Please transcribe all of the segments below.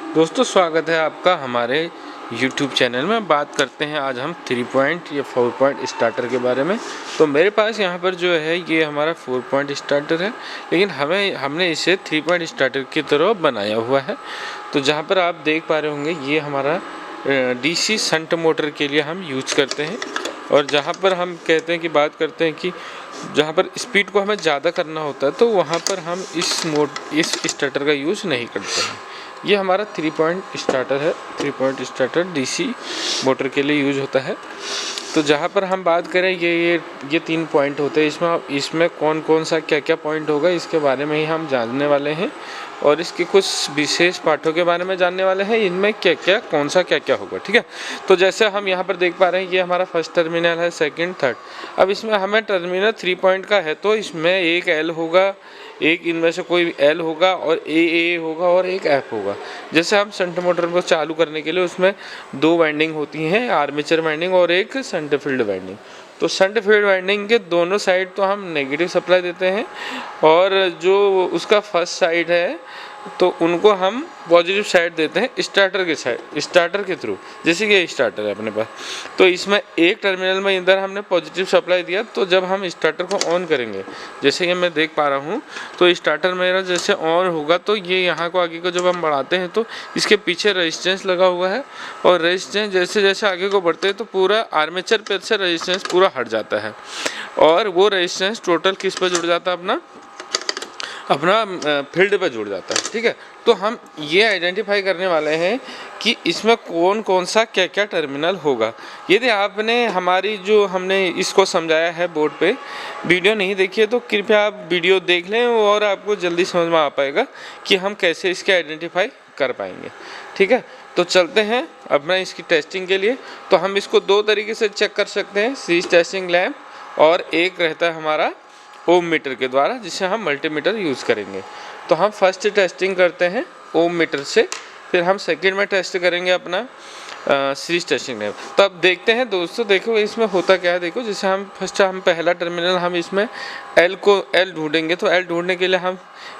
दोस्तों स्वागत है आपका हमारे YouTube चैनल में। बात करते हैं आज हम 3 पॉइंट या 4 पॉइंट स्टार्टर के बारे में। तो मेरे पास यहाँ पर जो है ये हमारा 4 पॉइंट स्टार्टर है, लेकिन हमने इसे 3 पॉइंट स्टार्टर की तरह बनाया हुआ है। तो जहाँ पर आप देख पा रहे होंगे ये हमारा DC शंट मोटर के लिए हम यूज करते हैं। और जहाँ पर हम कहते हैं कि बात करते हैं कि जहाँ पर स्पीड को हमें ज़्यादा करना होता है तो वहाँ पर हम इस स्टार्टर का यूज़ नहीं करते हैं। ये हमारा 3 पॉइंट स्टार्टर है। 3 पॉइंट स्टार्टर DC मोटर के लिए यूज़ होता है। तो जहाँ पर हम बात करें ये 3 पॉइंट होते हैं। इसमें कौन कौन सा क्या क्या पॉइंट होगा इसके बारे में ही हम जानने वाले हैं, और इसके कुछ विशेष पाठों के बारे में जानने वाले हैं, इनमें क्या क्या कौन सा क्या क्या होगा। ठीक है, तो जैसे हम यहाँ पर देख पा रहे हैं ये हमारा फर्स्ट टर्मिनल है, सेकंड, थर्ड। अब इसमें हमें टर्मिनल 3 पॉइंट का है तो इसमें एक L होगा, एक इनमें से कोई L होगा, और A होगा और एक F होगा। जैसे हम शंट मोटर को चालू करने के लिए उसमें 2 वाइंडिंग होती हैं, आर्मेचर वाइंडिंग और एक शंट फील्ड वाइंडिंग। तो शंट फील्ड वाइंडिंग के दोनों साइड तो हम नेगेटिव सप्लाई देते हैं, और जो उसका फर्स्ट साइड है तो उनको हम पॉजिटिव साइड देते हैं स्टार्टर के थ्रू। जैसे कि ये स्टार्टर है अपने पास, तो इसमें एक टर्मिनल में इधर हमने पॉजिटिव सप्लाई दिया, तो जब हम स्टार्टर को ऑन करेंगे, जैसे कि मैं देख पा रहा हूँ, तो स्टार्टर मेरा जैसे ऑन होगा तो ये यहाँ को आगे को जब हम बढ़ाते हैं तो इसके पीछे रेजिस्टेंस लगा हुआ है, और रेजिस्टेंस जैसे जैसे आगे को बढ़ते हैं तो पूरा आर्मेचर पे से रेजिस्टेंस पूरा हट जाता है, और वो रेजिस्टेंस टोटल किस पर जुड़ जाता है, अपना फील्ड पे जुड़ जाता है। ठीक है, तो हम ये आइडेंटिफाई करने वाले हैं कि इसमें कौन कौन सा क्या क्या टर्मिनल होगा। यदि आपने हमने इसको समझाया है बोर्ड पे, वीडियो नहीं देखी है तो कृपया आप वीडियो देख लें, और आपको जल्दी समझ में आ पाएगा कि हम कैसे इसके आइडेंटिफाई कर पाएंगे। ठीक है, तो चलते हैं अपना इसकी टेस्टिंग के लिए। तो हम इसको 2 तरीके से चेक कर सकते हैं, सीरीज टेस्टिंग लैंप, और एक रहता है हमारा ओम मीटर के द्वारा, जिसे हम मल्टीमीटर यूज़ करेंगे। तो हम फर्स्ट टेस्टिंग करते हैं ओम मीटर से, फिर हम सेकंड में टेस्ट करेंगे अपना सीरीज टेस्टिंग लैंप। तो अब देखते हैं दोस्तों, देखो इसमें होता क्या है। देखो जैसे हम पहला टर्मिनल हम इसमें L ढूंढेंगे, तो L ढूंढने के लिए हम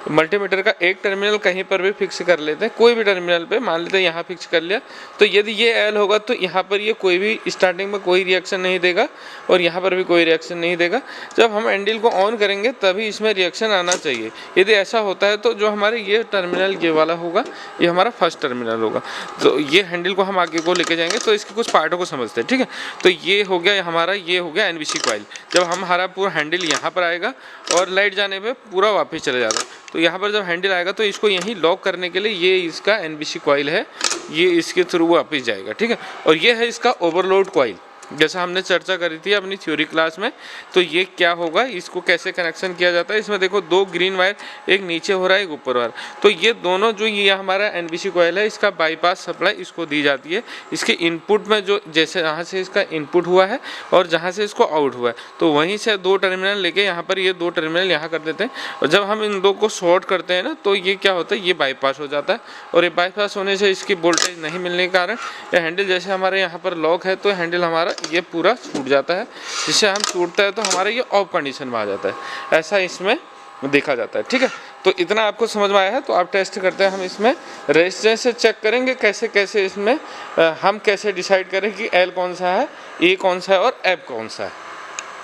मल्टीमीटर का एक टर्मिनल कहीं पर भी फिक्स कर लेते हैं, कोई भी टर्मिनल पे मान लेते हैं यहाँ फिक्स कर लिया। तो यदि ये L होगा तो यहाँ पर ये कोई भी स्टार्टिंग में कोई रिएक्शन नहीं देगा, और यहाँ पर भी कोई रिएक्शन नहीं देगा। जब हम हैंडल को ऑन करेंगे तभी इसमें रिएक्शन आना चाहिए। यदि ऐसा होता है तो जो हमारे ये टर्मिनल ये वाला होगा, ये हमारा फर्स्ट टर्मिनल होगा। तो ये हैंडल को हम आगे को लेके जाएंगे, तो इसके कुछ पार्टों को समझते हैं। ठीक है, तो ये हो गया हमारा, ये हो गया NBC कॉइल। जब हमारा पूरा हैंडल यहाँ पर आएगा और लाइट जाने पे पूरा वापस चले जाता है, तो यहाँ पर जब हैंडल आएगा तो इसको यहीं लॉक करने के लिए ये इसका NBC कॉइल है, ये इसके थ्रू वापस जाएगा। ठीक है, और ये है इसका ओवरलोड कॉइल, जैसा हमने चर्चा करी थी अपनी थ्योरी क्लास में। तो ये क्या होगा, इसको कैसे कनेक्शन किया जाता है। इसमें देखो 2 ग्रीन वायर, एक नीचे हो रहा है एक ऊपर वायर। तो ये दोनों जो ये हमारा NBC कॉइल है, इसका बाईपास सप्लाई इसको दी जाती है। इसके इनपुट में जो जैसे यहाँ से इसका इनपुट हुआ है और जहाँ से इसको आउट हुआ है, तो वहीं से 2 टर्मिनल लेके यहाँ पर ये 2 टर्मिनल यहाँ कर देते हैं, और जब हम इन 2 को शॉर्ट करते हैं ना, तो ये क्या होता है, ये बाईपास हो जाता है। और ये बाईपास होने से इसकी वोल्टेज नहीं मिलने के कारण ये हैंडल जैसे हमारे यहाँ पर लॉक है, तो हैंडल हमारा ये पूरा छूट जाता है। जिससे हम छूटता है तो हमारा ये ऑफ कंडीशन में आ जाता है, ऐसा इसमें देखा जाता है। ठीक है, तो इतना आपको समझ में आया है। तो आप टेस्ट करते हैं, हम इसमें रेजिस्टेंस से चेक करेंगे कैसे कैसे इसमें हम कैसे डिसाइड करें कि L कौन सा है, A कौन सा है और F कौन सा है।